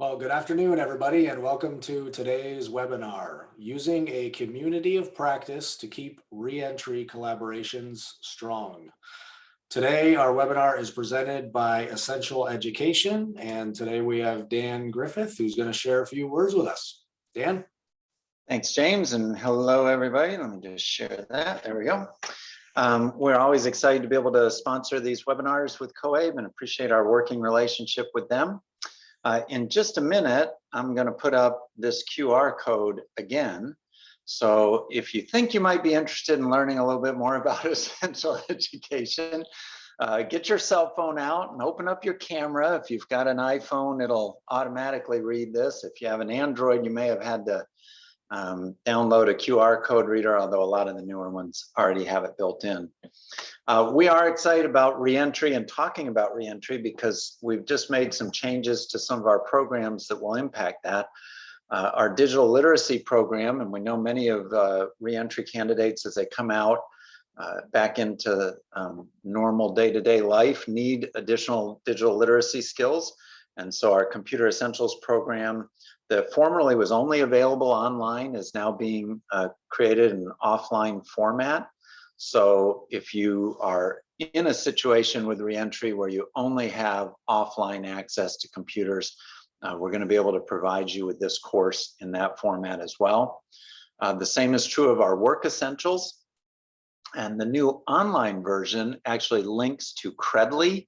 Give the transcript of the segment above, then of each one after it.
Well, good afternoon, everybody, and welcome to today's webinar, Using a Community of Practice to Keep Reentry Collaborations Strong. Today, our webinar is presented by Essential Education, and today we have Dan Griffith, who's going to share a few words with us. Dan? Thanks, James, and hello, everybody. Let me just share that. There we go. We're always excited to be able to sponsor these webinars with COABE and appreciate our working relationship with them. In just a minute, I'm going to put up this QR code again. So if you think you might be interested in learning a little bit more about Essential Education, get your cell phone out and open up your camera. If you've got an iPhone, it'll automatically read this. If you have an Android, you may have had to download a QR code reader, although a lot of the newer ones already have it built in. We are excited about reentry and talking about reentry because we've just made some changes to some of our programs that will impact that. Our digital literacy program, and we know many of reentry candidates as they come out back into normal day-to-day life need additional digital literacy skills. And so our Computer Essentials program that formerly was only available online is now being created in an offline format. So if you are in a situation with reentry where you only have offline access to computers, we're going to be able to provide you with this course in that format as well. The same is true of our Work Essentials. And the new online version actually links to Credly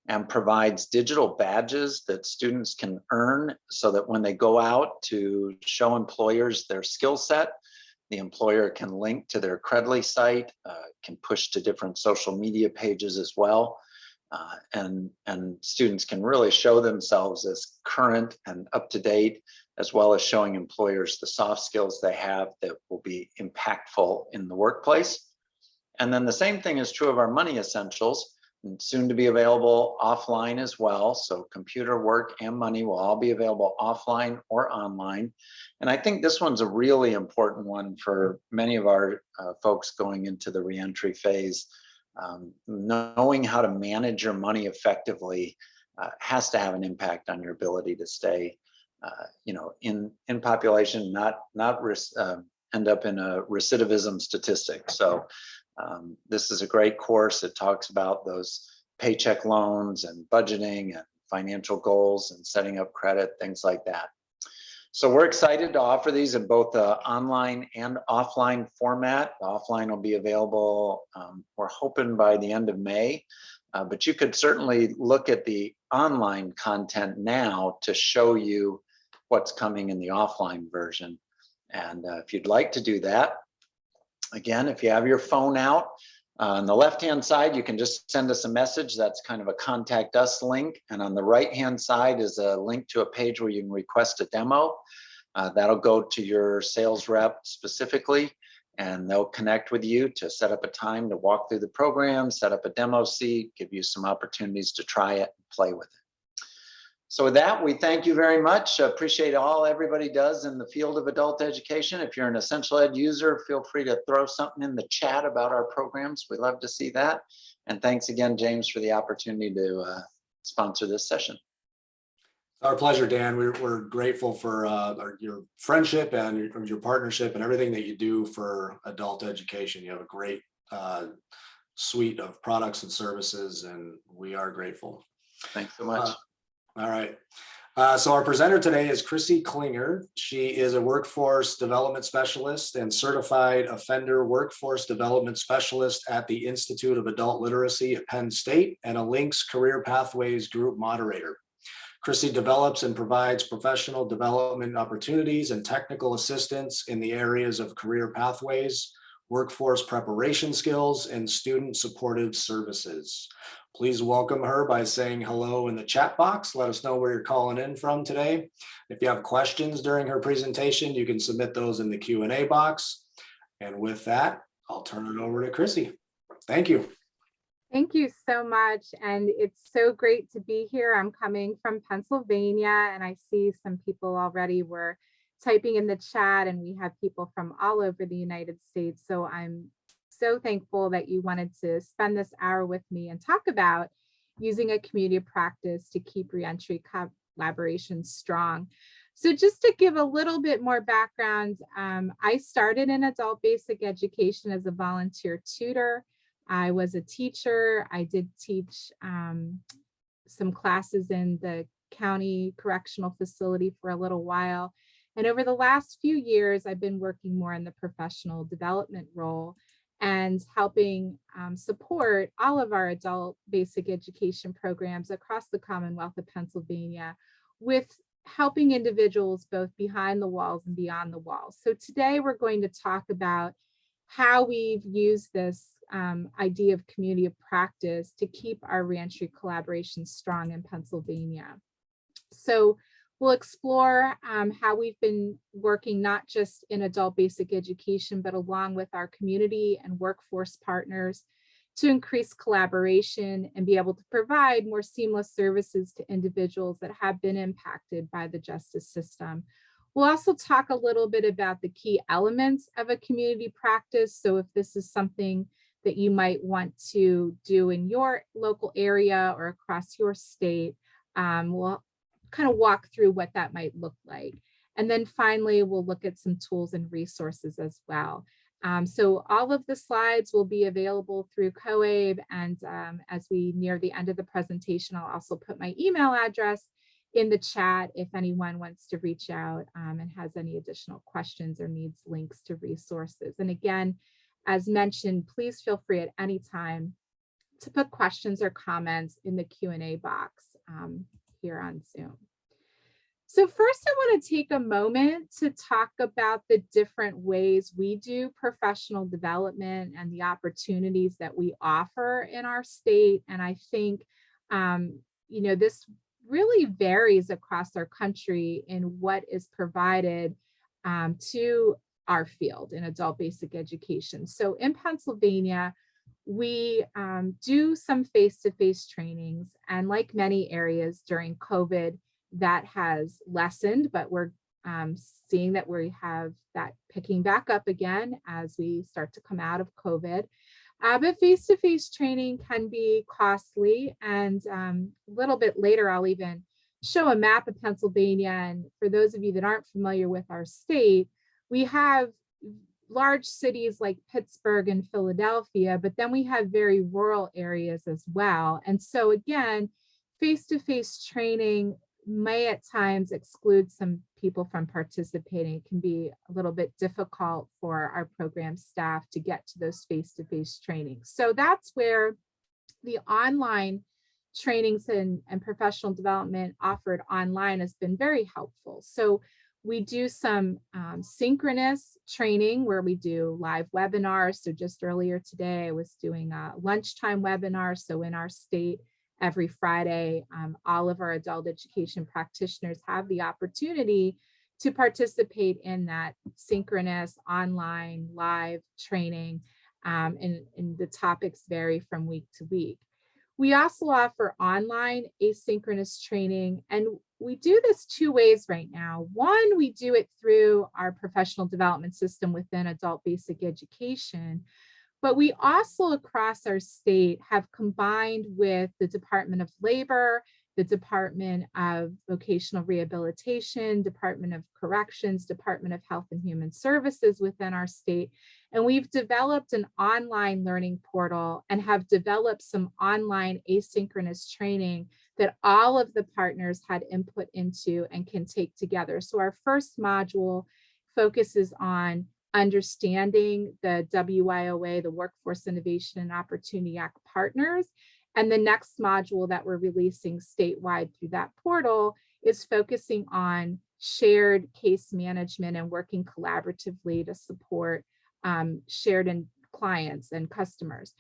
and provides digital badges that students can earn so that when they go out to show employers their skill set, the employer can link to their Credly site, can push to different social media pages as well. And students can really show themselves as current and up to date, as well as showing employers the soft skills they have that will be impactful in the workplace. And then the same thing is true of our Money Essentials, and soon to be available offline as well. So computer, work, and money will all be available offline or online. And I think this one's a really important one for many of our folks going into the reentry phase. Knowing how to manage your money effectively has to have an impact on your ability to stay, in population, not end up in a recidivism statistic. So this is a great course. It talks about those paycheck loans and budgeting and financial goals and setting up credit, things like that. So we're excited to offer these in both the online and offline format. The offline will be available, we're hoping by the end of May, but you could certainly look at the online content now to show you what's coming in the offline version. And if you'd like to do that, again, if you have your phone out, on the left-hand side, you can just send us a message. That's kind of a contact us link. And on the right-hand side is a link to a page where you can request a demo. That'll go to your sales rep specifically, and they'll connect with you to set up a time to walk through the program, set up a demo seat, give you some opportunities to try it and play with it. So with that, we thank you very much. Appreciate all everybody does in the field of adult education. If you're an Essential Ed user, feel free to throw something in the chat about our programs. We love to see that. And thanks again, James, for the opportunity to sponsor this session. Our pleasure, Dan. We're grateful for your friendship and your partnership and everything that you do for adult education. You have a great suite of products and services, and we are grateful. Thanks so much. All right. So our presenter today is Chrissie Klinger. She is a workforce development specialist and certified offender workforce development specialist at the Institute of Adult Literacy at Penn State and a Links Career Pathways group moderator. Chrissie develops and provides professional development opportunities and technical assistance in the areas of career pathways, workforce preparation skills, and student supportive services. Please welcome her by saying hello in the chat box. Let us know where you're calling in from today. If you have questions during her presentation, you can submit those in the Q&A box. And with that, I'll turn it over to Chrissie. Thank you. Thank you so much. And it's so great to be here. I'm coming from Pennsylvania, and I see some people already were typing in the chat, and we have people from all over the United States. So I'm so thankful that you wanted to spend this hour with me and talk about using a community of practice to keep reentry collaboration strong. So just to give a little bit more background, I started in adult basic education as a volunteer tutor. I was a teacher. I did teach some classes in the county correctional facility for a little while. And over the last few years, I've been working more in the professional development role and helping support all of our adult basic education programs across the Commonwealth of Pennsylvania with helping individuals both behind the walls and beyond the walls. So today we're going to talk about how we've used this idea of community of practice to keep our reentry collaboration strong in Pennsylvania. So we'll explore how we've been working not just in adult basic education, but along with our community and workforce partners to increase collaboration and be able to provide more seamless services to individuals that have been impacted by the justice system. We'll also talk a little bit about the key elements of a community practice. So if this is something that you might want to do in your local area or across your state, we'll kind of walk through what that might look like. And then finally, we'll look at some tools and resources as well. So all of the slides will be available through COABE, and as we near the end of the presentation, I'll also put my email address in the chat if anyone wants to reach out and has any additional questions or needs links to resources. And again, as mentioned, please feel free at any time to put questions or comments in the Q&A box here on Zoom. So first, I want to take a moment to talk about the different ways we do professional development and the opportunities that we offer in our state. And I think, this really varies across our country in what is provided to our field in adult basic education. So in Pennsylvania, we do some face-to-face trainings, and like many areas during COVID, that has lessened, but we're seeing that we have that picking back up again as we start to come out of COVID. But face-to-face training can be costly, and a little bit later, I'll even show a map of Pennsylvania. And for those of you that aren't familiar with our state, we have large cities like Pittsburgh and Philadelphia, but then we have very rural areas as well. And so again, face-to-face training may at times exclude some people from participating. It can be a little bit difficult for our program staff to get to those face-to-face trainings. So that's where the online trainings and professional development offered online has been very helpful. So we do some synchronous training where we do live webinars. So just earlier today, I was doing a lunchtime webinar. So in our state, every Friday, all of our adult education practitioners have the opportunity to participate in that synchronous online live training, and the topics vary from week to week. We also offer online asynchronous training, and we do this two ways right now. One, we do it through our professional development system within adult basic education, but we also across our state have combined with the Department of Labor the Department of Vocational Rehabilitation, Department of Corrections, Department of Health and Human Services within our state. And we've developed an online learning portal and have developed some online asynchronous training that all of the partners had input into and can take together. So our first module focuses on understanding the WIOA, the Workforce Innovation and Opportunity Act partners. And the next module that we're releasing statewide through that portal is focusing on shared case management and working collaboratively to support shared and clients and customers.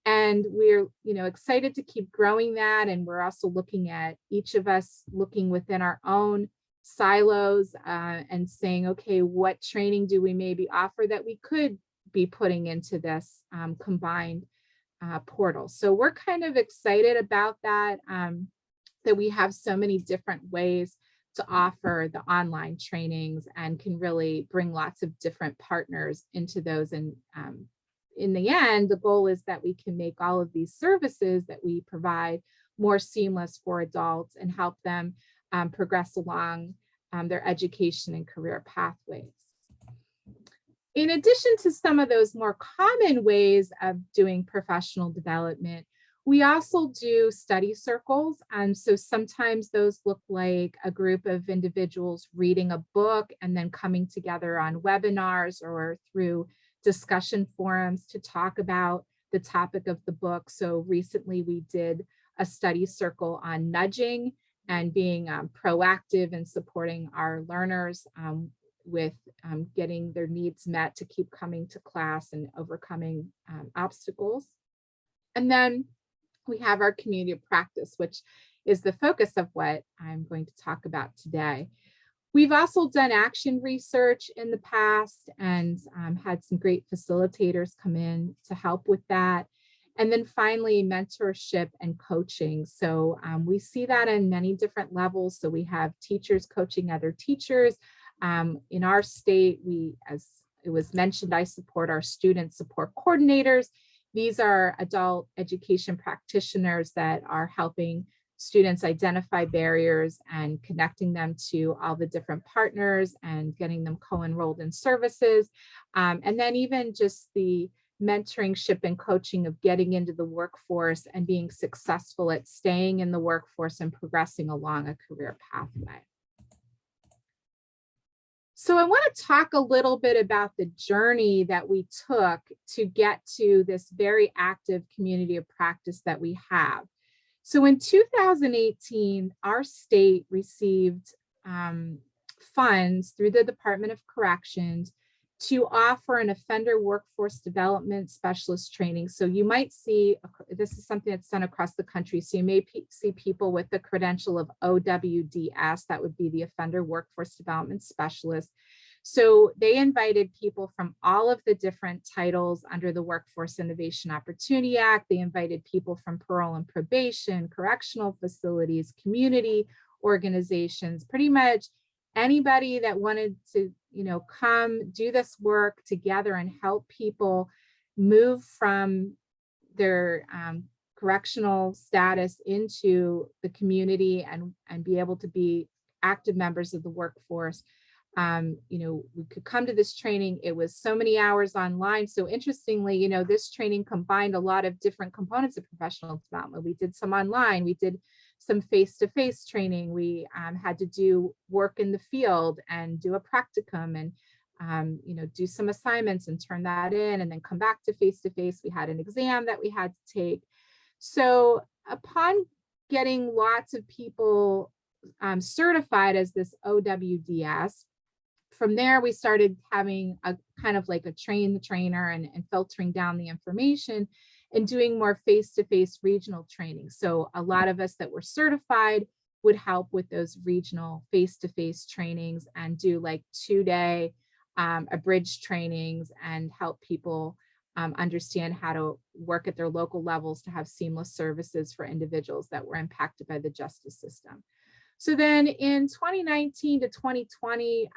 And we're excited to keep growing that. And we're also looking at each of us looking within our own silos and saying, okay, what training do we maybe offer that we could be putting into this combined portal. So we're kind of excited about that, that we have so many different ways to offer the online trainings and can really bring lots of different partners into those. And in the end, the goal is that we can make all of these services that we provide more seamless for adults and help them progress along their education and career pathways. In addition to some of those more common ways of doing professional development, we also do study circles. And so sometimes those look like a group of individuals reading a book and then coming together on webinars or through discussion forums to talk about the topic of the book. So recently we did a study circle on nudging and being proactive and supporting our learners with getting their needs met to keep coming to class and overcoming obstacles. And then we have our community of practice, which is the focus of what I'm going to talk about today. We've also done action research in the past and had some great facilitators come in to help with that. And then finally, mentorship and coaching. So we see that in many different levels. So we have teachers coaching other teachers. In our state, as it was mentioned, I support our student support coordinators. These are adult education practitioners that are helping students identify barriers and connecting them to all the different partners and getting them co-enrolled in services. And then even just the mentoringship and coaching of getting into the workforce and being successful at staying in the workforce and progressing along a career pathway. So I want to talk a little bit about the journey that we took to get to this very active community of practice that we have. So in 2018, our state received funds through the Department of Corrections to offer an offender workforce development specialist training. So you might see, this is something that's done across the country. So you may see people with the credential of OWDS, that would be the offender workforce development specialist. So they invited people from all of the different titles under the Workforce Innovation Opportunity Act. They invited people from parole and probation, correctional facilities, community organizations, pretty much anybody that wanted to, come do this work together and help people move from their correctional status into the community and be able to be active members of the workforce. We could come to this training. It was so many hours online. So interestingly, this training combined a lot of different components of professional development. We did some online, we did some face-to-face training. We had to do work in the field and do a practicum and, do some assignments and turn that in and then come back to face-to-face. We had an exam that we had to take. So upon getting lots of people certified as this OWDS, from there, we started having a kind of like a train the trainer and filtering down the information and doing more face-to-face regional training. So a lot of us that were certified would help with those regional face-to-face trainings and do like 2-day abridged trainings and help people understand how to work at their local levels to have seamless services for individuals that were impacted by the justice system. So then in 2019 to 2020,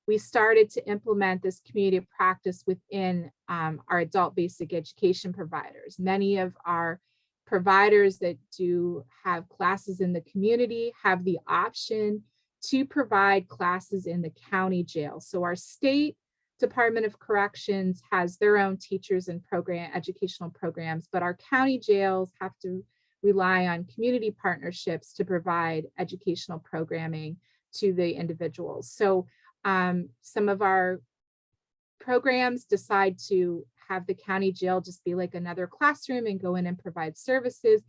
we started to implement this community of practice within our adult basic education providers. Many of our providers that do have classes in the community have the option to provide classes in the county jail. So our state Department of Corrections has their own teachers and educational programs, but our county jails have to rely on community partnerships to provide educational programming to the individuals. So some of our programs decide to have the county jail just be like another classroom and go in and provide services.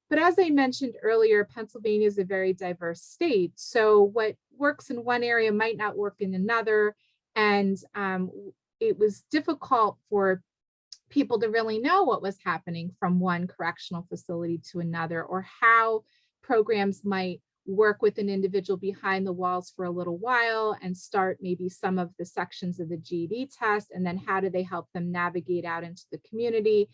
But as I mentioned earlier, Pennsylvania is a very diverse state. So what works in one area might not work in another. And it was difficult for people to really know what was happening from one correctional facility to another, or how programs might work with an individual behind the walls for a little while and start maybe some of the sections of the GED test, and then how do they help them navigate out into the community,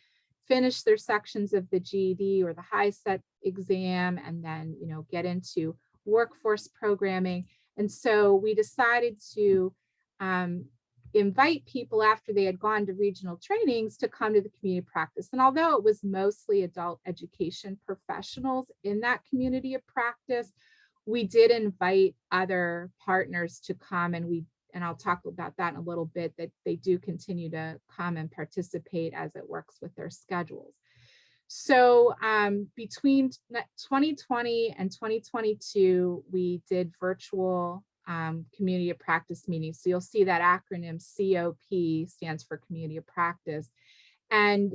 finish their sections of the GED or the high set exam, and then get into workforce programming. And so we decided to invite people after they had gone to regional trainings to come to the community practice. And although it was mostly adult education professionals in that community of practice, we did invite other partners to come, and I'll talk about that in a little bit, that they do continue to come and participate as it works with their schedules. So between 2020 and 2022, we did virtual community of practice meetings. So you'll see that acronym COP stands for community of practice. And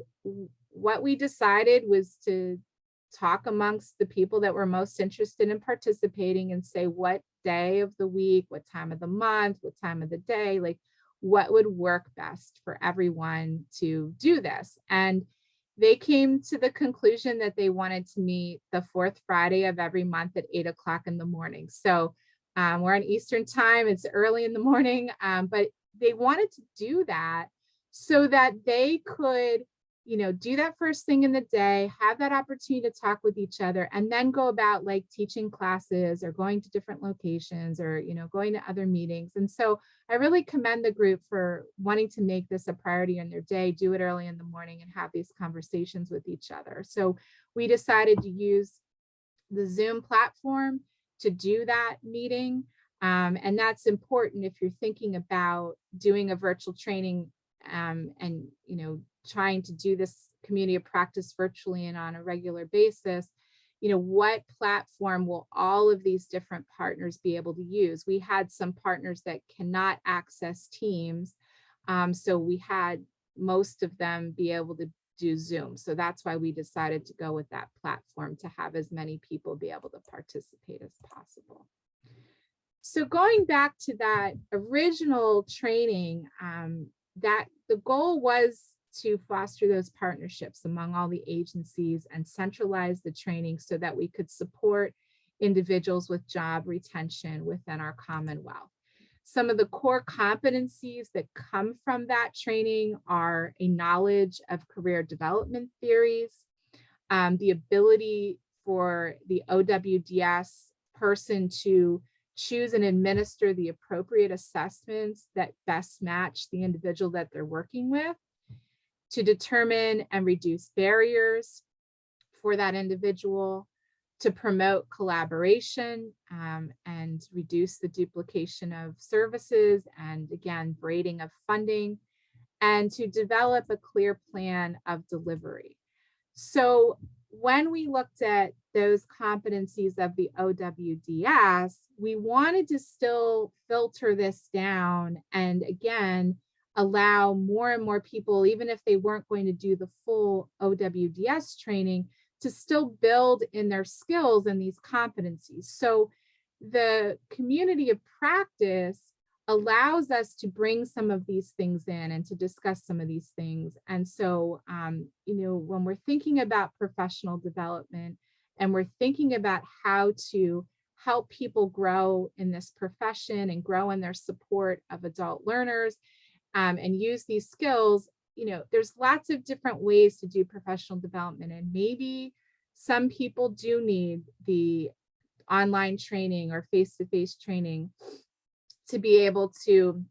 what we decided was to talk amongst the people that were most interested in participating and say what day of the week, what time of the month, what time of the day, like what would work best for everyone to do this. And they came to the conclusion that they wanted to meet the fourth Friday of every month at 8 o'clock in the morning. So we're on Eastern time, it's early in the morning, but they wanted to do that so that they could, do that first thing in the day, have that opportunity to talk with each other, and then go about like teaching classes or going to different locations or, going to other meetings. And so I really commend the group for wanting to make this a priority in their day, do it early in the morning and have these conversations with each other. So we decided to use the Zoom platform to do that meeting. And that's important if you're thinking about doing a virtual training and, trying to do this community of practice virtually and on a regular basis. What platform will all of these different partners be able to use? We had some partners that cannot access Teams. So we had most of them be able to do Zoom. So that's why we decided to go with that platform, to have as many people be able to participate as possible. So going back to that original training, that the goal was to foster those partnerships among all the agencies and centralize the training so that we could support individuals with job retention within our Commonwealth. Some of the core competencies that come from that training are a knowledge of career development theories, the ability for the OWDS person to choose and administer the appropriate assessments that best match the individual that they're working with, to determine and reduce barriers for that individual, to promote collaboration and reduce the duplication of services and, again, braiding of funding, and to develop a clear plan of delivery. So when we looked at those competencies of the OWDS, we wanted to still filter this down and, again, allow more and more people, even if they weren't going to do the full OWDS training, to still build in their skills and these competencies. So the community of practice allows us to bring some of these things in and to discuss some of these things. And so, when we're thinking about professional development and we're thinking about how to help people grow in this profession and grow in their support of adult learners, and use these skills, there's lots of different ways to do professional development. And maybe some people do need the online training or face-to-face training to be able to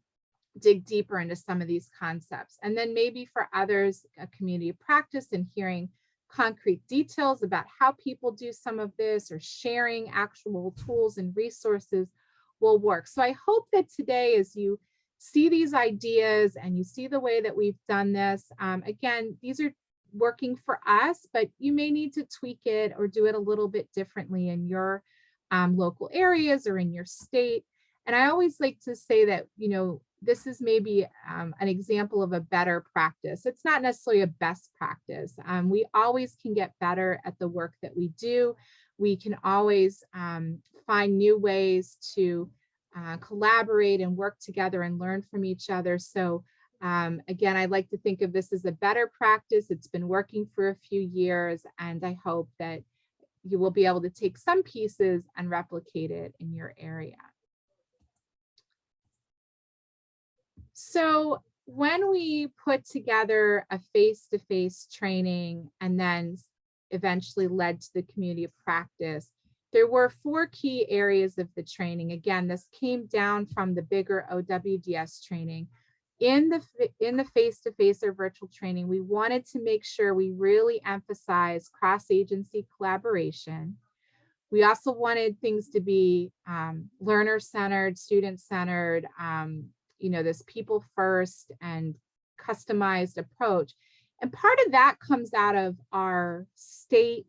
dig deeper into some of these concepts. And then maybe for others, a community of practice and hearing concrete details about how people do some of this, or sharing actual tools and resources will work. So I hope that today, as you see these ideas and you see the way that we've done this, again, these are working for us, but you may need to tweak it or do it a little bit differently in your local areas or in your state. And I always like to say that, this is maybe an example of a better practice. It's not necessarily a best practice. We always can get better at the work that we do. We can always find new ways to collaborate and work together and learn from each other. So again, I like to think of this as a better practice. It's been working for a few years, and I hope that you will be able to take some pieces and replicate it in your area. So when we put together a face-to-face training and then eventually led to the community of practice, there were 4 key areas of the training. Again, this came down from the bigger OWDS training. In the face-to-face or virtual training, we wanted to make sure we really emphasize cross-agency collaboration. We also wanted things to be learner-centered, student-centered, this people first and customized approach. And part of that comes out of our state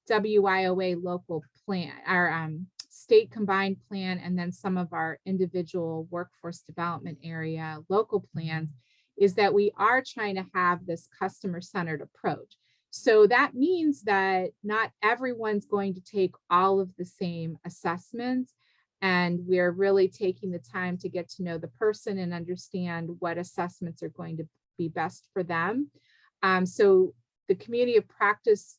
WIOA local plan, our state combined plan, and then some of our individual workforce development area local plans, is that we are trying to have this customer-centered approach. So that means that not everyone's going to take all of the same assessments, and we're really taking the time to get to know the person and understand what assessments are going to be best for them. So the community of practice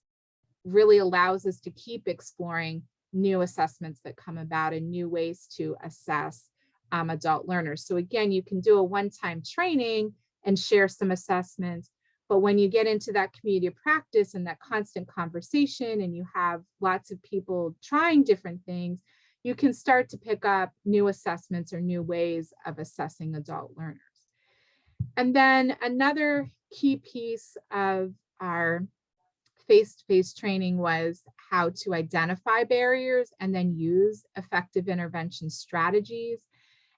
really allows us to keep exploring new assessments that come about and new ways to assess adult learners. So again, you can do a one-time training and share some assessments, but when you get into that community of practice and that constant conversation, and you have lots of people trying different things, you can start to pick up new assessments or new ways of assessing adult learners. And then another key piece of our face-to-face training was how to identify barriers and then use effective intervention strategies.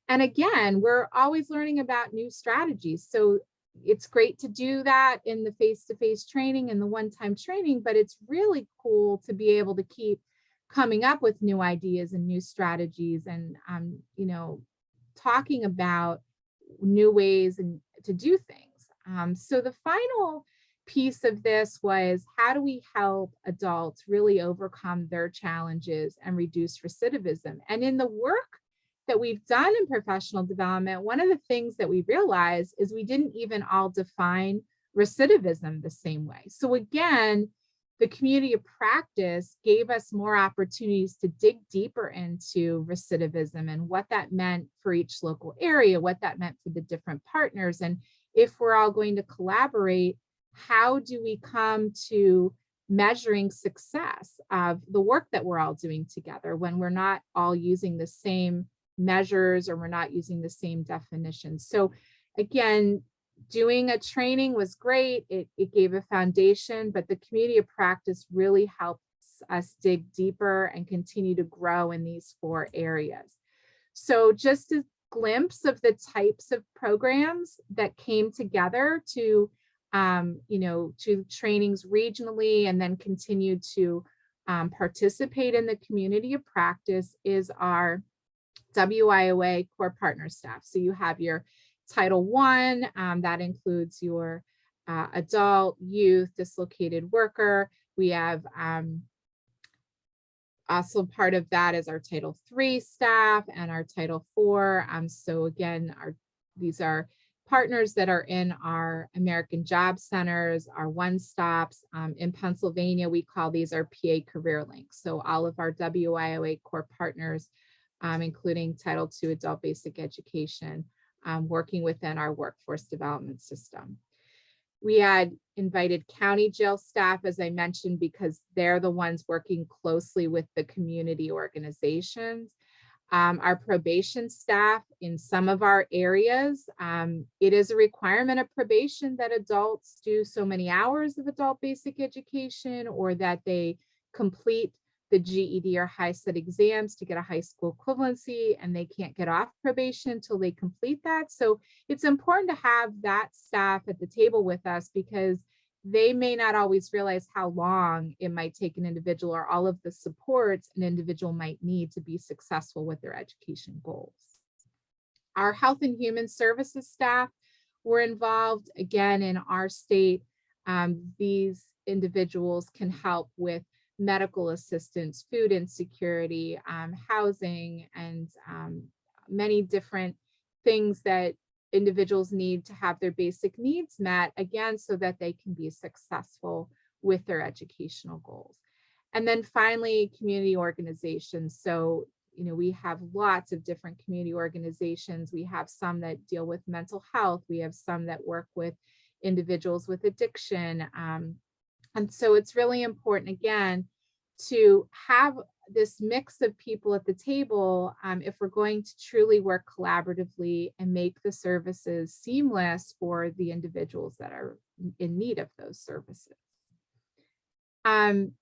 And again, we're always learning about new strategies. So it's great to do that in the face-to-face training and the one-time training, but it's really cool to be able to keep coming up with new ideas and new strategies, and talking about new ways and to do things. So the final piece of this was, how do we help adults really overcome their challenges and reduce recidivism? And in the work that we've done in professional development, one of the things that we realized is we didn't even all define recidivism the same way. So again, the community of practice gave us more opportunities to dig deeper into recidivism and what that meant for each local area, what that meant for the different partners. And if we're all going to collaborate, how do we come to measuring success of the work that we're all doing together when we're not all using the same measures or we're not using the same definitions? So again, doing a training was great. It gave a foundation, but the community of practice really helps us dig deeper and continue to grow in these 4 areas. So just a glimpse of the types of programs that came together to trainings regionally and then continue to participate in the community of practice is our WIOA core partner staff. So you have your Title I, that includes your adult, youth, dislocated worker. We have also part of that is our Title III staff and our Title IV. So again, these are partners that are in our American Job Centers, our one-stops. In Pennsylvania, we call these our PA Career Links. So all of our WIOA core partners, including Title II Adult Basic Education, working within our workforce development system. We had invited county jail staff, as I mentioned, because they're the ones working closely with the community organizations. Our probation staff in some of our areas, it is a requirement of probation that adults do so many hours of adult basic education, or that they complete the GED or high set exams to get a high school equivalency, and they can't get off probation until they complete that. So it's important to have that staff at the table with us, because they may not always realize how long it might take an individual, or all of the supports an individual might need to be successful with their education goals. Our health and human services staff were involved. Again, in our state, these individuals can help with medical assistance, food insecurity, housing, and many different things that individuals need to have their basic needs met, again, so that they can be successful with their educational goals. And then finally, community organizations. So, we have lots of different community organizations. We have some that deal with mental health. We have some that work with individuals with addiction. And so it's really important, again, to have this mix of people at the table, if we're going to truly work collaboratively and make the services seamless for the individuals that are in need of those services. And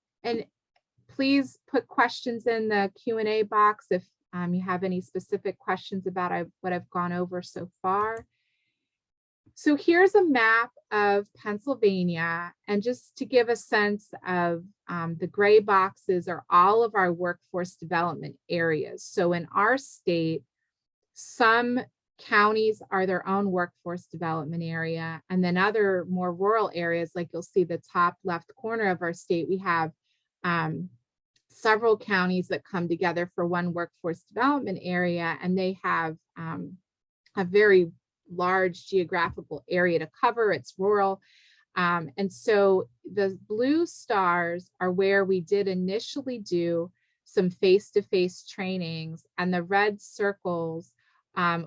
please put questions in the Q&A box if you have any specific questions about what I've gone over so far. So here's a map of Pennsylvania, and just to give a sense of the gray boxes are all of our workforce development areas. So in our state, some counties are their own workforce development area, and then other more rural areas, like you'll see the top left corner of our state, we have several counties that come together for one workforce development area, and they have a very large geographical area to cover. It's rural. And so the blue stars are where we did initially do some face-to-face trainings, and the red circles are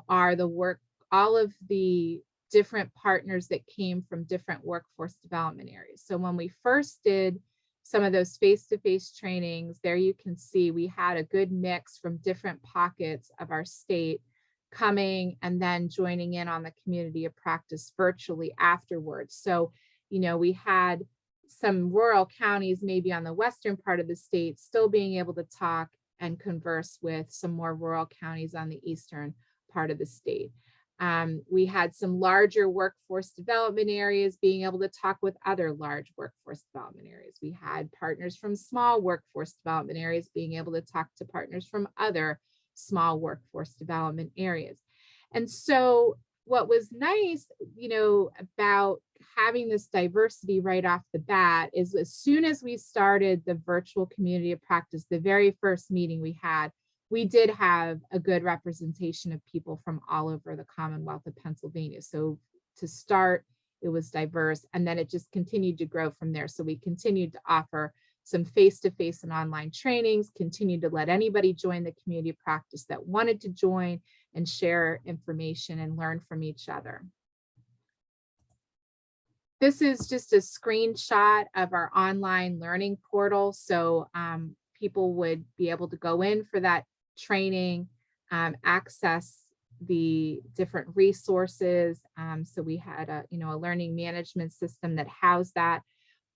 all of the different partners that came from different workforce development areas. So when we first did some of those face-to-face trainings, there you can see we had a good mix from different pockets of our state coming and then joining in on the community of practice virtually afterwards. So, we had some rural counties, maybe on the western part of the state, still being able to talk and converse with some more rural counties on the eastern part of the state. We had some larger workforce development areas being able to talk with other large workforce development areas. We had partners from small workforce development areas being able to talk to partners from other small workforce development areas. And so what was nice, about having this diversity right off the bat is, as soon as we started the virtual community of practice, the very first meeting we did have a good representation of people from all over the Commonwealth of Pennsylvania. So to start, it was diverse, and then it just continued to grow from there. So we continued to offer some face-to-face and online trainings, continued to let anybody join the community of practice that wanted to join and share information and learn from each other. This is just a screenshot of our online learning portal. So people would be able to go in for that training, access the different resources. So we had a learning management system that housed that.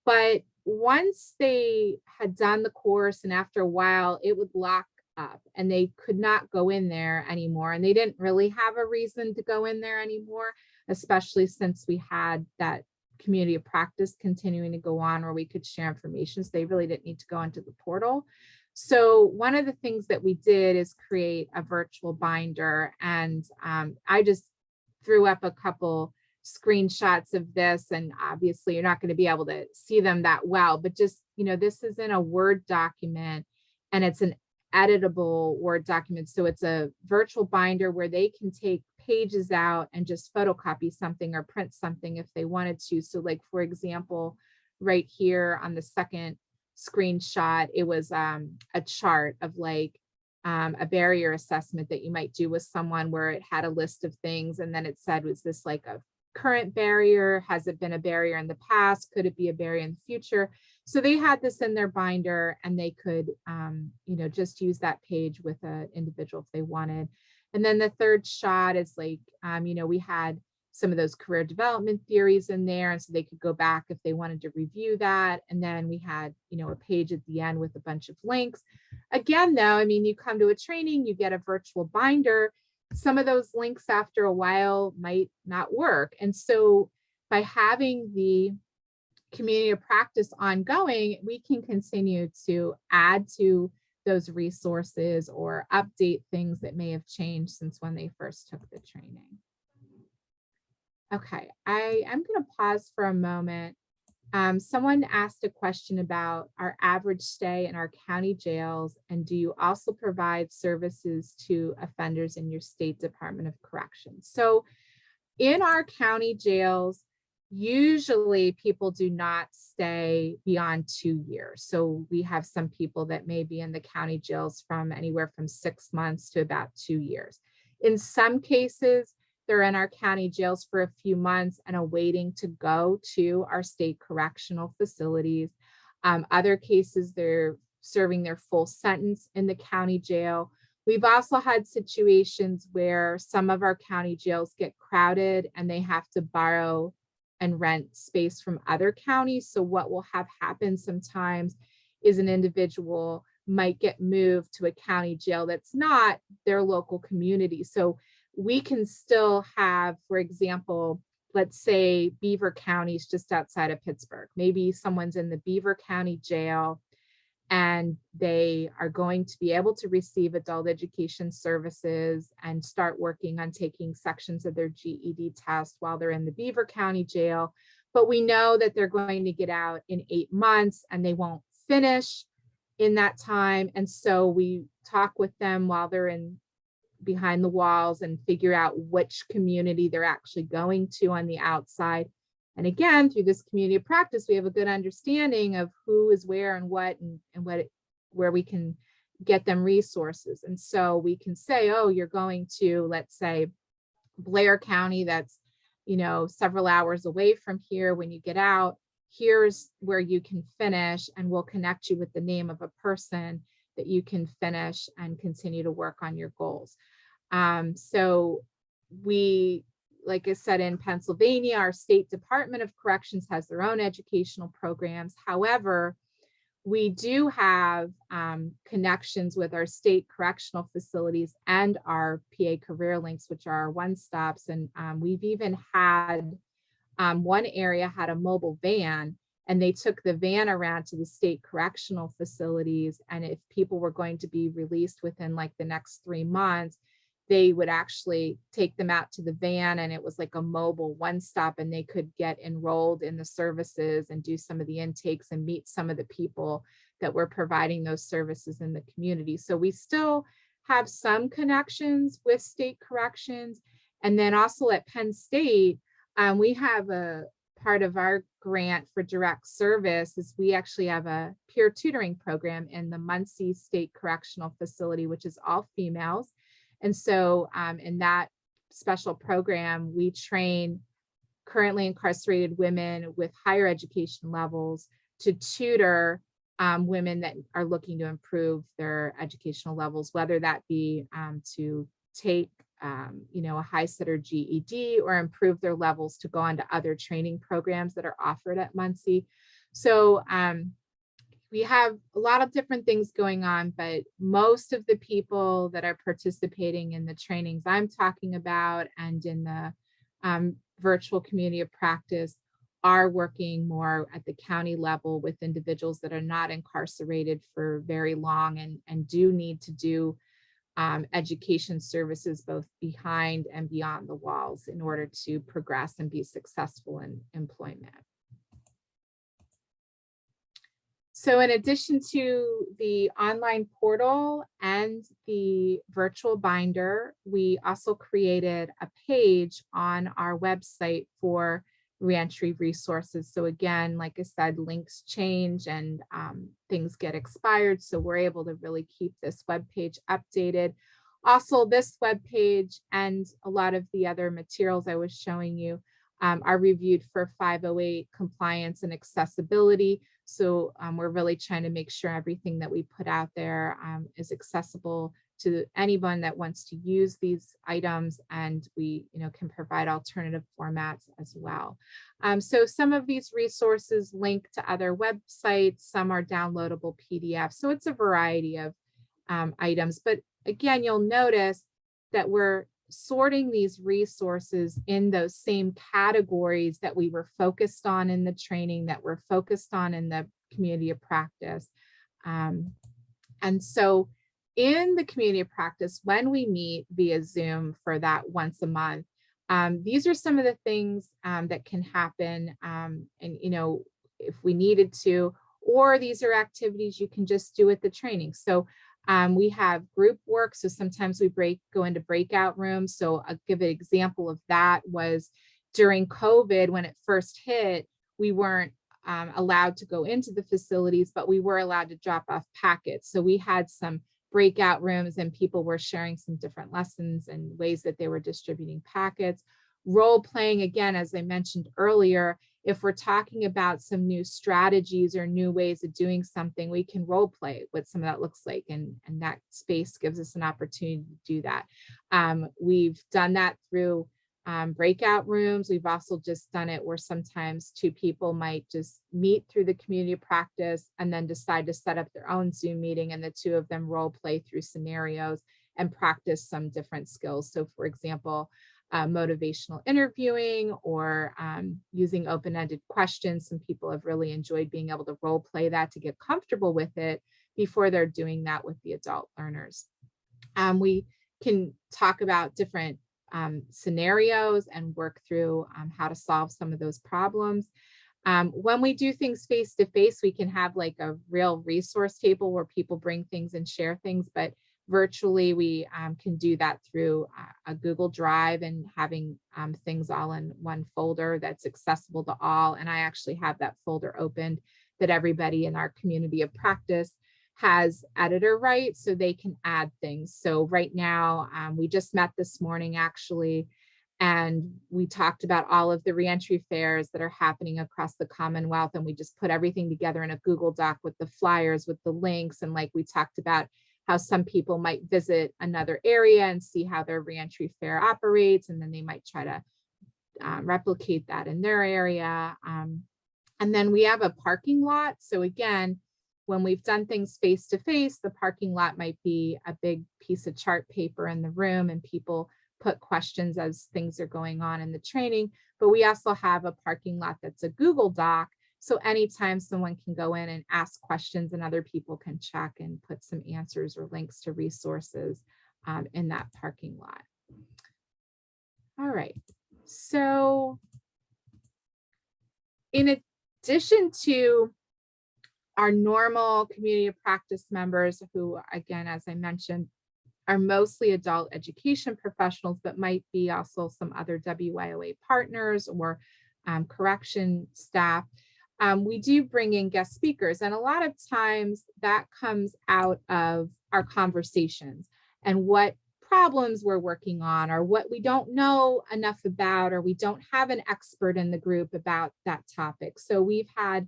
But once they had done the course, and after a while, it would lock up and they could not go in there anymore. And they didn't really have a reason to go in there anymore, especially since we had that community of practice continuing to go on where we could share information. So they really didn't need to go into the portal. So one of the things that we did is create a virtual binder. And I just threw up a couple screenshots of this, and obviously you're not going to be able to see them that well, but just, this is in a Word document, and it's an editable Word document. So it's a virtual binder where they can take pages out and just photocopy something or print something if they wanted to. So like, for example, right here on the second screenshot, it was a chart of like a barrier assessment that you might do with someone, where it had a list of things, and then it said, was this like a current barrier? Has it been a barrier in the past? Could it be a barrier in the future? So they had this in their binder, and they could, just use that page with an individual if they wanted. And then the third shot is like, we had some of those career development theories in there, and so they could go back if they wanted to review that. And then we had, a page at the end with a bunch of links. Again, though, you come to a training, you get a virtual binder. Some of those links after a while might not work. And so by having the community of practice ongoing, we can continue to add to those resources or update things that may have changed since when they first took the training. Okay, I am going to pause for a moment. Someone asked a question about our average stay in our county jails, and do you also provide services to offenders in your state Department of Corrections? So in our county jails, usually people do not stay beyond 2 years. So we have some people that may be in the county jails from anywhere from 6 months to about 2 years. In some cases, they're in our county jails for a few months and are waiting to go to our state correctional facilities. Other cases, they're serving their full sentence in the county jail. We've also had situations where some of our county jails get crowded and they have to borrow and rent space from other counties. So what will have happen sometimes is an individual might get moved to a county jail that's not their local community. So we can still have, for example, let's say Beaver County is just outside of Pittsburgh. Maybe someone's in the Beaver County jail and they are going to be able to receive adult education services and start working on taking sections of their GED test while they're in the Beaver County jail. But we know that they're going to get out in 8 months and they won't finish in that time. And so we talk with them while they're in behind the walls and figure out which community they're actually going to on the outside. And again, through this community of practice, we have a good understanding of who is where and what where we can get them resources. And so we can say, oh, you're going to, let's say, Blair County, that's, several hours away from here. When you get out, here's where you can finish, and we'll connect you with the name of a person that you can finish and continue to work on your goals. So we, like I said, in Pennsylvania, our state Department of Corrections has their own educational programs. However, we do have connections with our state correctional facilities and our PA Career Links, which are our one-stops. And we've even had one area had a mobile van, and they took the van around to the state correctional facilities. And if people were going to be released within like the next 3 months, they would actually take them out to the van, and it was like a mobile one-stop, and they could get enrolled in the services and do some of the intakes and meet some of the people that were providing those services in the community. So we still have some connections with state corrections. And then also at Penn State, we have a part of our grant for direct service is we actually have a peer tutoring program in the Muncie State Correctional Facility, which is all females. And so in that special program, we train currently incarcerated women with higher education levels to tutor women that are looking to improve their educational levels, whether that be to take a high set or GED, or improve their levels to go on to other training programs that are offered at Muncie. So we have a lot of different things going on, but most of the people that are participating in the trainings I'm talking about and in the virtual community of practice are working more at the county level with individuals that are not incarcerated for very long and do need to do education services both behind and beyond the walls in order to progress and be successful in employment. So in addition to the online portal and the virtual binder, we also created a page on our website for reentry resources. So again, like I said, links change and things get expired. So we're able to really keep this web page updated. Also, this web page and a lot of the other materials I was showing you are reviewed for 508 compliance and accessibility. So we're really trying to make sure everything that we put out there is accessible to anyone that wants to use these items, and we can provide alternative formats as well. So some of these resources link to other websites, some are downloadable PDFs. So it's a variety of items. But again, you'll notice that we're sorting these resources in those same categories that we were focused on in the training, that we're focused on in the community of practice. And so in the community of practice, when we meet via Zoom for that once a month, these are some of the things that can happen. And, if we needed to, or these are activities you can just do at the training. So we have group work. So sometimes we go into breakout rooms. So I'll give an example of that was during COVID, when it first hit, we weren't allowed to go into the facilities, but we were allowed to drop off packets. So we had some breakout rooms and people were sharing some different lessons and ways that they were distributing packets. Role playing, again, as I mentioned earlier, if we're talking about some new strategies or new ways of doing something, we can role play what some of that looks like. And that space gives us an opportunity to do that. We've done that through breakout rooms. We've also just done it where sometimes two people might just meet through the community of practice and then decide to set up their own Zoom meeting, and the two of them role play through scenarios and practice some different skills. So for example, motivational interviewing or using open-ended questions. Some people have really enjoyed being able to role play that to get comfortable with it before they're doing that with the adult learners. We can talk about different scenarios and work through how to solve some of those problems. When we do things face to face, we can have like a real resource table where people bring things and share things, but virtually we can do that through a Google Drive and having things all in one folder that's accessible to all. And I actually have that folder opened that everybody in our community of practice has editor rights, so they can add things. So right now, we just met this morning actually, and we talked about all of the reentry fairs that are happening across the Commonwealth. And we just put everything together in a Google Doc with the flyers, with the links. And like we talked about how some people might visit another area and see how their reentry fair operates, and then they might try to replicate that in their area. And then we have a parking lot. So again, when we've done things face to face, the parking lot might be a big piece of chart paper in the room and people put questions as things are going on in the training. But we also have a parking lot that's a Google Doc. So anytime someone can go in and ask questions and other people can check and put some answers or links to resources in that parking lot. All right. So in addition to our normal community of practice members who, again, as I mentioned, are mostly adult education professionals, but might be also some other WIOA partners or correction staff, we do bring in guest speakers. And a lot of times that comes out of our conversations and what problems we're working on or what we don't know enough about, or we don't have an expert in the group about that topic. So we've had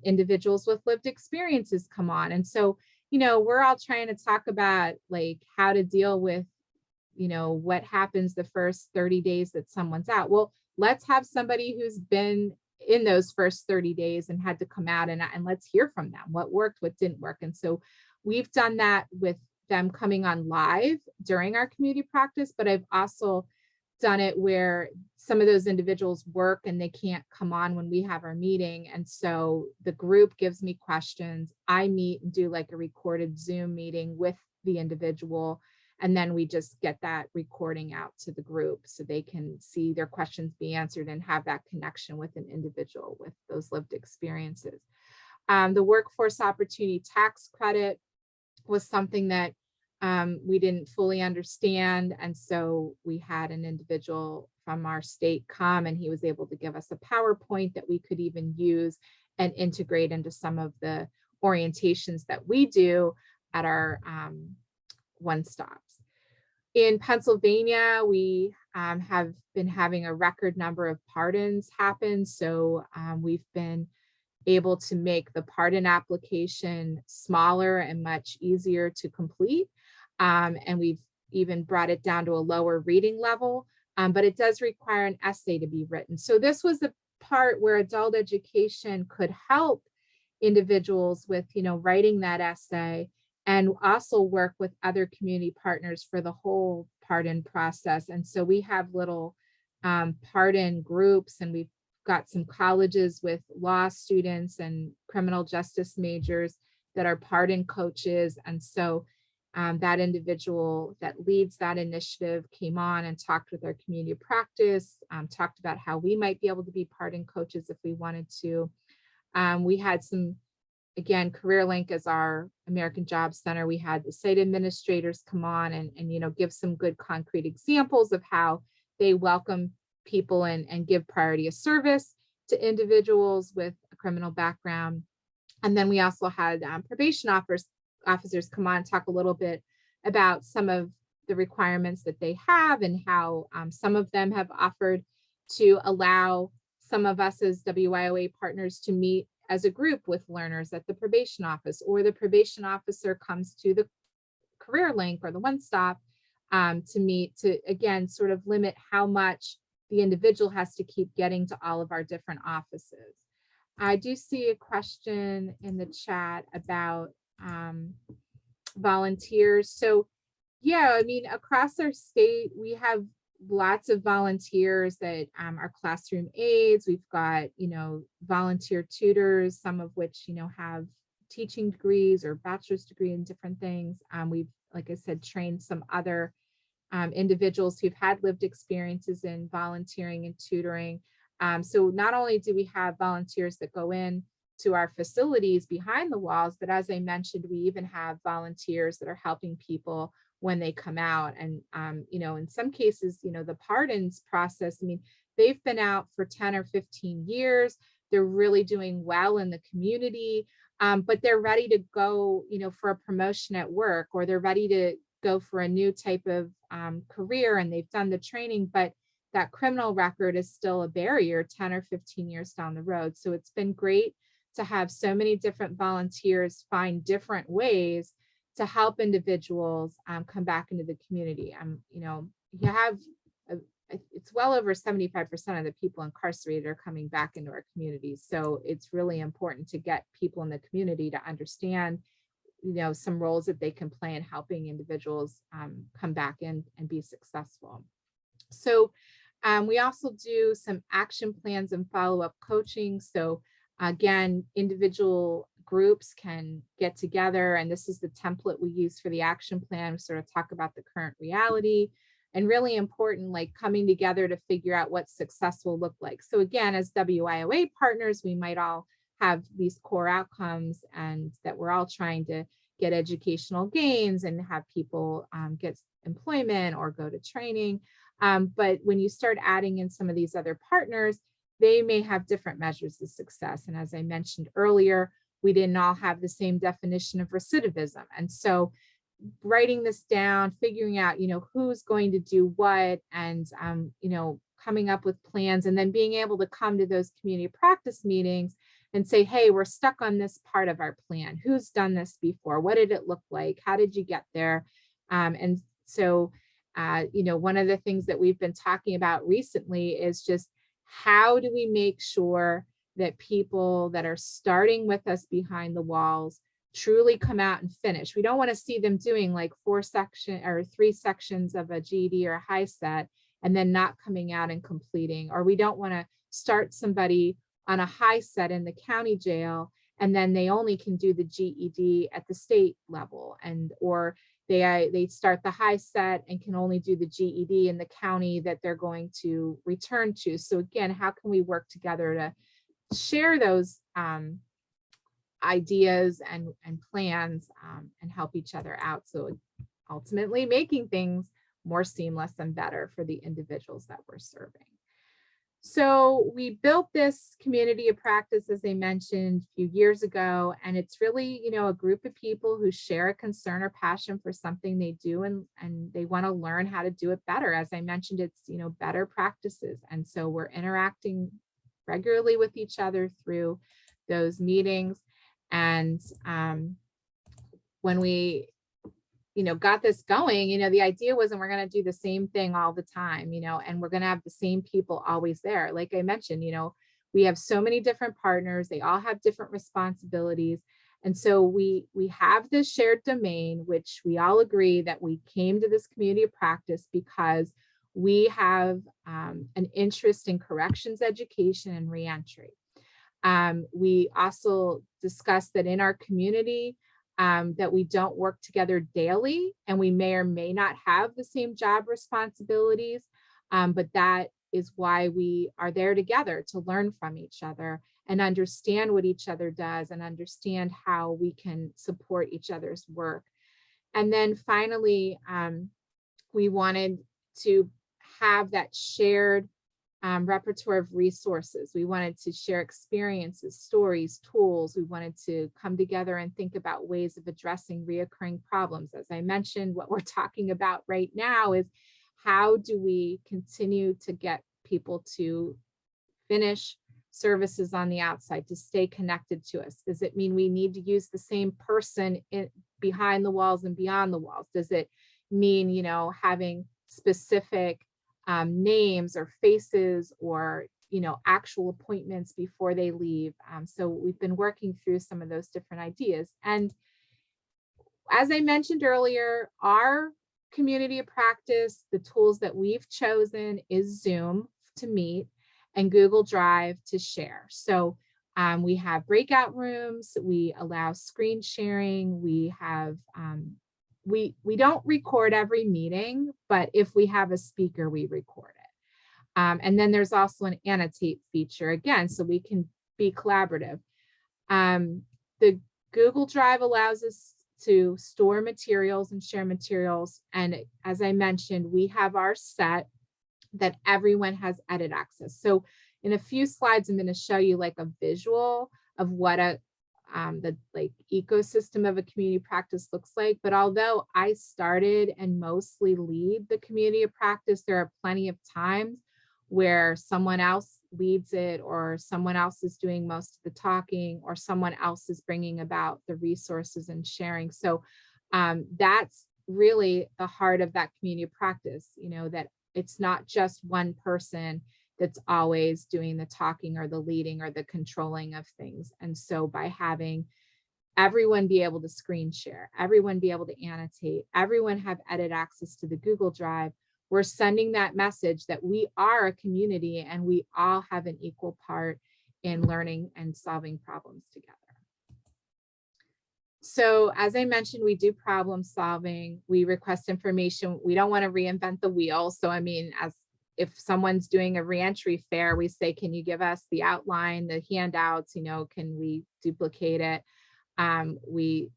individuals with lived experiences come on. And so, we're all trying to talk about like how to deal with, what happens the first 30 days that someone's out. Well, let's have somebody who's been in those first 30 days and had to come out and let's hear from them. What worked, what didn't work. And so we've done that with them coming on live during our community practice, but I've also done it where some of those individuals work and they can't come on when we have our meeting. And so the group gives me questions. I meet and do like a recorded Zoom meeting with the individual. And then we just get that recording out to the group so they can see their questions be answered and have that connection with an individual with those lived experiences. The workforce opportunity tax credit was something that we didn't fully understand. And so we had an individual from our state come and he was able to give us a PowerPoint that we could even use and integrate into some of the orientations that we do at our one-stops. In Pennsylvania, we have been having a record number of pardons happen. So we've been able to make the pardon application smaller and much easier to complete. And we've even brought it down to a lower reading level, but it does require an essay to be written. So this was the part where adult education could help individuals with, writing that essay, and also work with other community partners for the whole pardon process. And so we have little pardon groups, and we've got some colleges with law students and criminal justice majors that are pardon coaches. And so that individual that leads that initiative came on and talked with our community practice, talked about how we might be able to be pardon coaches if we wanted to. We had some, again, CareerLink as our American Job Center. We had the site administrators come on and give some good concrete examples of how they welcome people and give priority of service to individuals with a criminal background. And then we also had probation officers come on and talk a little bit about some of the requirements that they have, and how some of them have offered to allow some of us as WIOA partners to meet as a group with learners at the probation office, or the probation officer comes to the CareerLink or the One Stop to meet, to again sort of limit how much the individual has to keep getting to all of our different offices. I do see a question in the chat about volunteers. So yeah, I mean, across our state, we have lots of volunteers that are classroom aides. We've got, volunteer tutors, some of which, have teaching degrees or bachelor's degree in different things. We've, like I said, trained some other individuals who've had lived experiences in volunteering and tutoring. So not only do we have volunteers that go in to our facilities behind the walls, but as I mentioned, we even have volunteers that are helping people when they come out. And, in some cases, the pardons process, I mean, they've been out for 10 or 15 years. They're really doing well in the community, but they're ready to go, for a promotion at work, or they're ready to go for a new type of career, and they've done the training, but that criminal record is still a barrier 10 or 15 years down the road. So it's been great to have so many different volunteers find different ways to help individuals come back into the community. You have, it's well over 75% of the people incarcerated are coming back into our communities. So it's really important to get people in the community to understand, some roles that they can play in helping individuals come back in and be successful. So we also do some action plans and follow-up coaching. So again, individual groups can get together, and this is the template we use for the action plan. We sort of talk about the current reality, and really important, like coming together to figure out what success will look like. So again, as WIOA partners, we might all have these core outcomes, and that we're all trying to get educational gains and have people get employment or go to training. But when you start adding in some of these other partners, they may have different measures of success. And as I mentioned earlier, we didn't all have the same definition of recidivism. And so writing this down, figuring out, who's going to do what, and, coming up with plans, and then being able to come to those community practice meetings and say, hey, we're stuck on this part of our plan. Who's done this before? What did it look like? How did you get there? And so, one of the things that we've been talking about recently is just how do we make sure that people that are starting with us behind the walls truly come out and finish. We don't want to see them doing like 3 sections of a GED or a high set and then not coming out and completing. Or we don't want to start somebody on a high set in the county jail and then they only can do the GED at the state level, or they start the high set and can only do the GED in the county that they're going to return to. So again, how can we work together to share those ideas and plans and help each other out? So ultimately making things more seamless and better for the individuals that we're serving. So we built this community of practice, as I mentioned, a few years ago, and it's really, a group of people who share a concern or passion for something they do, and they want to learn how to do it better. As I mentioned, it's, better practices. And so we're interacting regularly with each other through those meetings. And when we got this going, the idea wasn't we're going to do the same thing all the time, and we're going to have the same people always there. Like I mentioned, we have so many different partners, they all have different responsibilities. And so we have this shared domain, which we all agree that we came to this community of practice because we have an interest in corrections education and reentry. We also discussed that in our community, that we don't work together daily, and we may or may not have the same job responsibilities, but that is why we are there together to learn from each other and understand what each other does and understand how we can support each other's work. And then finally, we wanted to have that shared repertoire of resources. We wanted to share experiences, stories, tools. We wanted to come together and think about ways of addressing reoccurring problems. As I mentioned, what we're talking about right now is how do we continue to get people to finish services on the outside, to stay connected to us? Does it mean we need to use the same person behind the walls and beyond the walls? Does it mean, having specific names or faces or actual appointments before they leave? So we've been working through some of those different ideas. And as I mentioned earlier, our community of practice, the tools that we've chosen is Zoom to meet and Google Drive to share. So we have breakout rooms, we allow screen sharing, we have we don't record every meeting, but if we have a speaker, we record it. And then there's also an annotate feature, again, so we can be collaborative. The Google Drive allows us to store materials and share materials. And as I mentioned, we have our set that everyone has edit access. So in a few slides, I'm going to show you like a visual of what the ecosystem of a community practice looks like. But although I started and mostly lead the community of practice, there are plenty of times where someone else leads it, or someone else is doing most of the talking, or someone else is bringing about the resources and sharing. So that's really the heart of that community of practice, that it's not just one person that's always doing the talking or the leading or the controlling of things. And so by having everyone be able to screen share, everyone be able to annotate, everyone have edit access to the Google Drive, we're sending that message that we are a community and we all have an equal part in learning and solving problems together. So as I mentioned, we do problem solving, we request information. We don't want to reinvent the wheel. So I mean, if someone's doing a reentry fair, we say, can you give us the outline, the handouts, can we duplicate it? We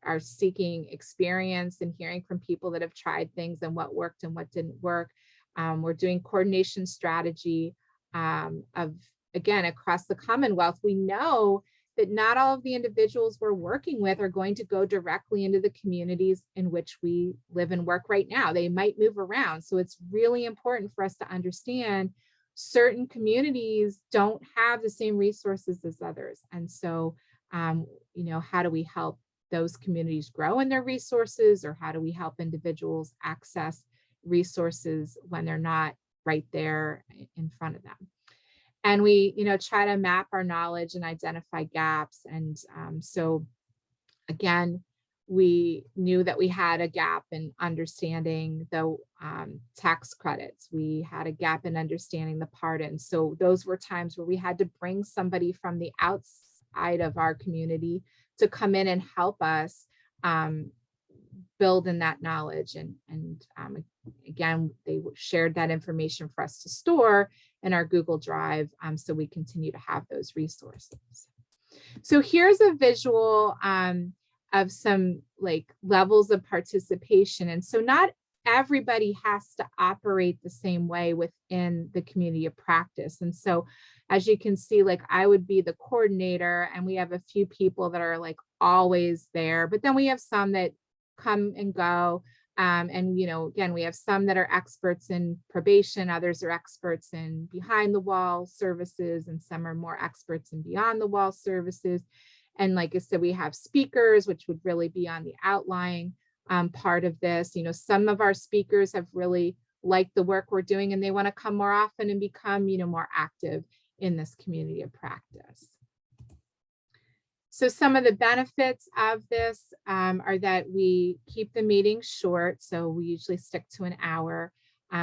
are seeking experience and hearing from people that have tried things and what worked and what didn't work. We're doing coordination strategy again, across the Commonwealth. We know that not all of the individuals we're working with are going to go directly into the communities in which we live and work right now. They might move around. So it's really important for us to understand certain communities don't have the same resources as others. And so, how do we help those communities grow in their resources, or how do we help individuals access resources when they're not right there in front of them? And we, try to map our knowledge and identify gaps. And so again, we knew that we had a gap in understanding the tax credits. We had a gap in understanding the pardon. So those were times where we had to bring somebody from the outside of our community to come in and help us build in that knowledge. And again, they shared that information for us to store in our Google Drive, so we continue to have those resources. So here's a visual of some levels of participation. And so not everybody has to operate the same way within the community of practice. And so as you can see, I would be the coordinator, and we have a few people that are always there, but then we have some that come and go. And, again, we have some that are experts in probation, others are experts in behind the wall services, and some are more experts in beyond the wall services. And like I said, we have speakers, which would really be on the outlying part of this. Some of our speakers have really liked the work we're doing, and they want to come more often and become, more active in this community of practice. So some of the benefits of this are that we keep the meetings short. So we usually stick to an hour.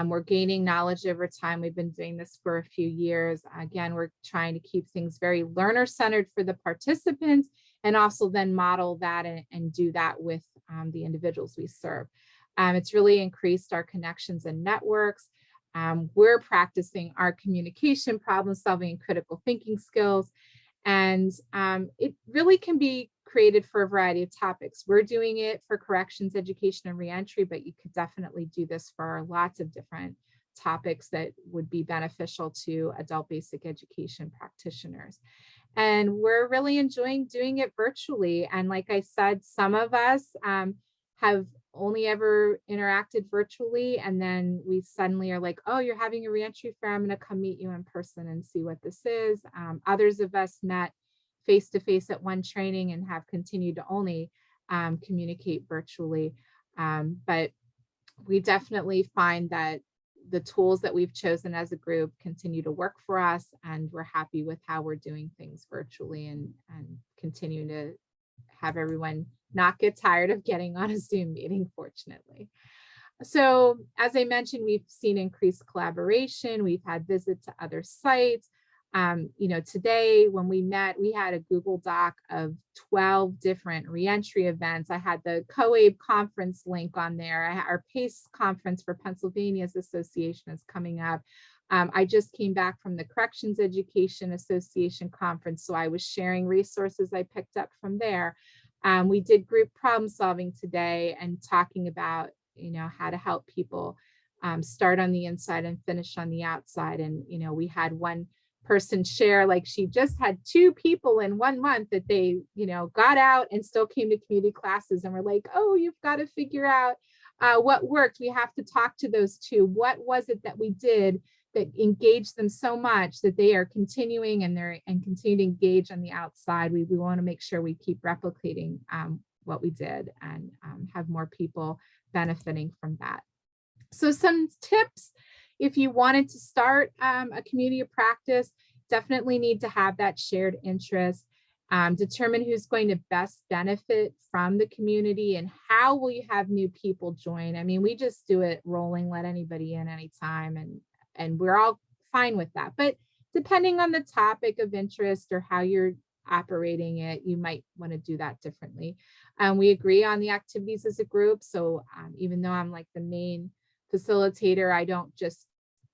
We're gaining knowledge over time. We've been doing this for a few years. Again, we're trying to keep things very learner-centered for the participants, and also then model that and do that with the individuals we serve. It's really increased our connections and networks. We're practicing our communication, problem solving, and critical thinking skills. And it really can be created for a variety of topics. We're doing it for corrections, education, and reentry, but you could definitely do this for lots of different topics that would be beneficial to adult basic education practitioners. And we're really enjoying doing it virtually. And like I said, some of us have only ever interacted virtually, and then we suddenly are like, oh, you're having a reentry fair, I'm going to come meet you in person and see what this is. Others of us met face-to-face at one training and have continued to only communicate virtually. But we definitely find that the tools that we've chosen as a group continue to work for us, and we're happy with how we're doing things virtually, and continue to have everyone not get tired of getting on a Zoom meeting, fortunately. So as I mentioned, we've seen increased collaboration. We've had visits to other sites. Today when we met, we had a Google Doc of 12 different reentry events. I had the COABE conference link on there. Our PACE conference for Pennsylvania's association is coming up. I just came back from the Corrections Education Association conference, so I was sharing resources I picked up from there. We did group problem solving today and talking about, how to help people start on the inside and finish on the outside. And, we had one person share, like, she just had 2 people in 1 month that they, got out and still came to community classes, and we're like, oh, you've got to figure out what worked. We have to talk to those 2. What was it that we did that engaged them so much that they are continuing and continue to engage on the outside? We want to make sure we keep replicating what we did, and have more people benefiting from that. So some tips, if you wanted to start a community of practice, definitely need to have that shared interest. Determine who's going to best benefit from the community, and how will you have new people join. I mean, we just do it rolling, let anybody in anytime, and we're all fine with that. But depending on the topic of interest or how you're operating it, you might want to do that differently. We agree on the activities as a group. So even though I'm like the main facilitator, I don't just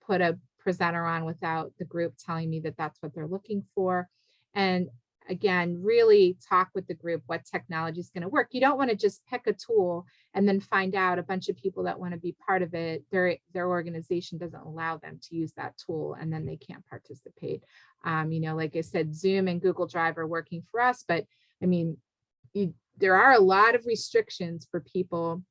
put a presenter on without the group telling me that that's what they're looking for. And again, really talk with the group what technology is going to work. You don't want to just pick a tool and then find out a bunch of people that want to be part of it, their organization doesn't allow them to use that tool, and then they can't participate. Like I said, Zoom and Google Drive are working for us, but I mean, there are a lot of restrictions for people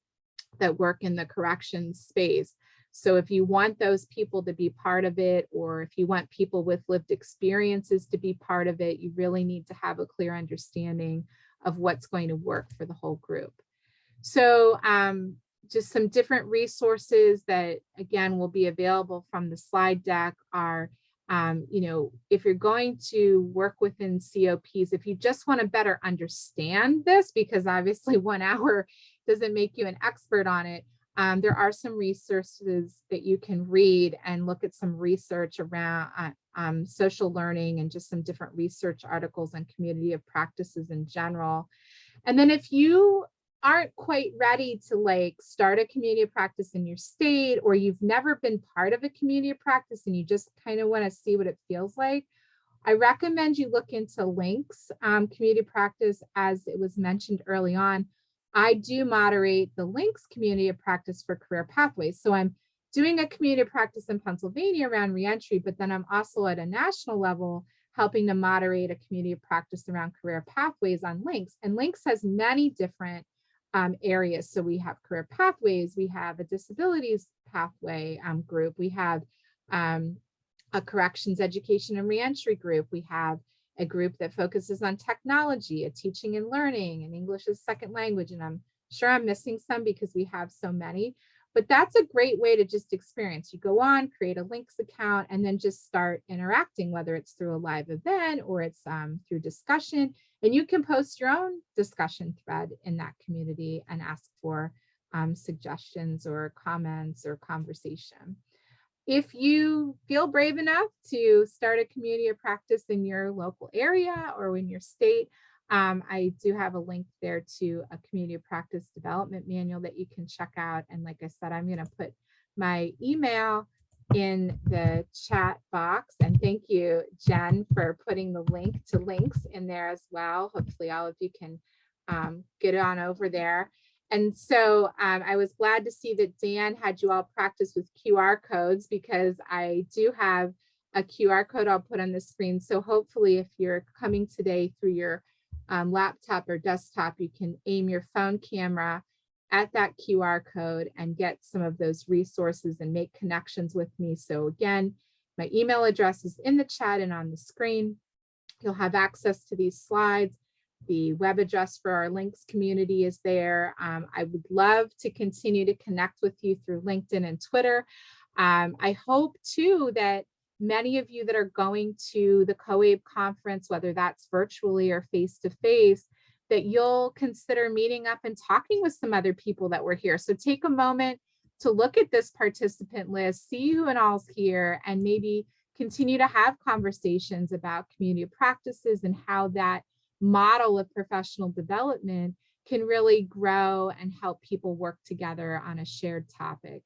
that work in the corrections space. So if you want those people to be part of it, or if you want people with lived experiences to be part of it, you really need to have a clear understanding of what's going to work for the whole group. So just some different resources that, again, will be available from the slide deck are, if you're going to work within COPs, if you just want to better understand this, because obviously 1 hour doesn't make you an expert on it, there are some resources that you can read and look at some research around social learning, and just some different research articles on community of practices in general. And then if you aren't quite ready to start a community of practice in your state, or you've never been part of a community of practice and you just kind of want to see what it feels like, I recommend you look into Links community of practice. As it was mentioned early on, I do moderate the Links community of practice for career pathways. So I'm doing a community of practice in Pennsylvania around reentry, but then I'm also at a national level helping to moderate a community of practice around career pathways on Links. And Links has many different areas. So we have career pathways, we have a disabilities pathway group, we have a corrections education and reentry group, we have a group that focuses on technology, a teaching and learning, and English as second language. And I'm sure I'm missing some because we have so many, but that's a great way to just experience. You go on, create a links account, and then just start interacting, whether it's through a live event or it's through discussion. And you can post your own discussion thread in that community and ask for suggestions or comments or conversation. If you feel brave enough to start a community of practice in your local area or in your state, I do have a link there to a community of practice development manual that you can check out. And like I said, I'm going to put my email in the chat box. And thank you, Jen, for putting the link to links in there as well. Hopefully all of you can get on over there. And so I was glad to see that Dan had you all practice with QR codes, because I do have a QR code I'll put on the screen. So hopefully if you're coming today through your laptop or desktop, you can aim your phone camera at that QR code and get some of those resources and make connections with me. So again, my email address is in the chat and on the screen. You'll have access to these slides. The web address for our links community is there. I would love to continue to connect with you through LinkedIn and Twitter. I hope too that many of you that are going to the COABE conference, whether that's virtually or face-to-face, that you'll consider meeting up and talking with some other people that were here. So take a moment to look at this participant list, see who and all's here, and maybe continue to have conversations about community practices and how that model of professional development can really grow and help people work together on a shared topic.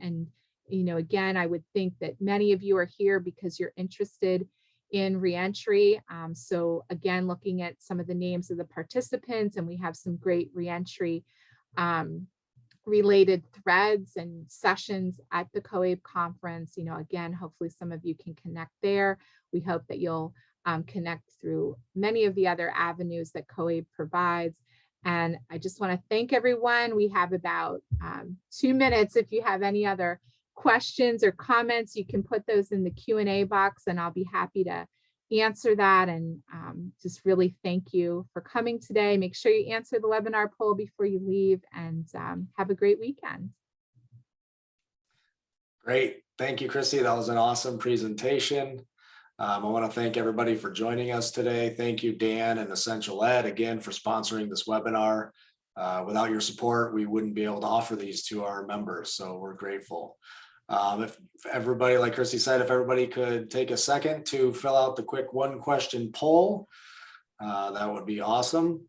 And you know, again, I would think that many of you are here because you're interested in reentry. So again, looking at some of the names of the participants, and we have some great reentry related threads and sessions at the COABE conference. You know, again, hopefully some of you can connect there. We hope that you'll connect through many of the other avenues that COABE provides. And I just want to thank everyone. We have about 2 minutes. If you have any other questions or comments, you can put those in the Q&A box and I'll be happy to answer that. And just really thank you for coming today. Make sure you answer the webinar poll before you leave, and have a great weekend. Great. Thank you, Chrissy. That was an awesome presentation. I want to thank everybody for joining us today. Thank you, Dan and Essential Ed, again, for sponsoring this webinar. Without your support, we wouldn't be able to offer these to our members, so we're grateful. If everybody, like Chrissy said, if everybody could take a second to fill out the quick 1-question poll, that would be awesome.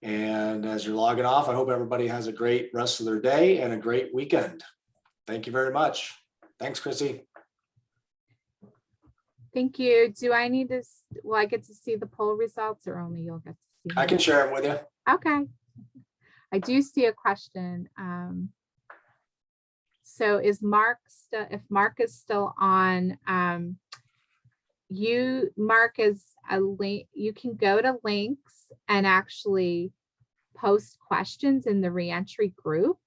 And as you're logging off, I hope everybody has a great rest of their day and a great weekend. Thank you very much. Thanks, Chrissy. Thank you. Do I need to, will I get to see the poll results, or only you'll get to see them? I can share them with you. Okay. I do see a question. So is Mark still, if Mark is still on, Mark is a link, you can go to links and actually post questions in the reentry group.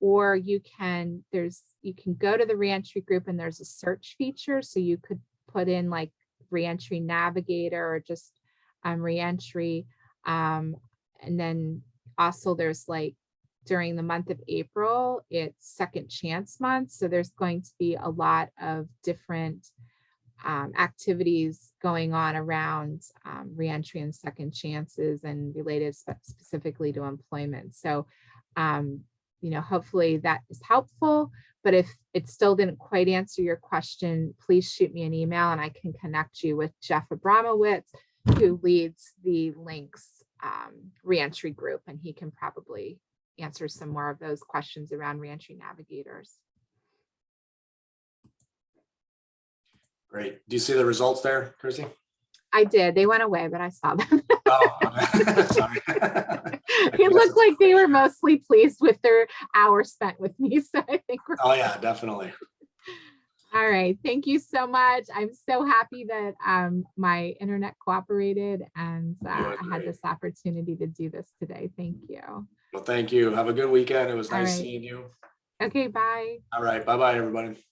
Or you can go to the reentry group and there's a search feature. So you could put in like reentry navigator or just reentry. And then also there's like, during the month of April, it's Second Chance Month. So there's going to be a lot of different activities going on around reentry and second chances and related specifically to employment. So, you know, hopefully that is helpful, but if it still didn't quite answer your question, please shoot me an email and I can connect you with Jeff Abramowitz, who leads the links reentry group, and he can probably answer some more of those questions around reentry navigators. Great. Do you see the results there, Chrissy? I did. They went away, but I saw them. Oh, okay. Sorry. It looked like they were mostly pleased with their hour spent with me. So I think we're Oh yeah, definitely. all right. Thank you so much. I'm so happy that my internet cooperated and I had Great. this opportunity to do this today. Thank you. Well, thank you. Have a good weekend. It was All nice right. seeing you. Okay, bye. All right. Bye-bye, everybody.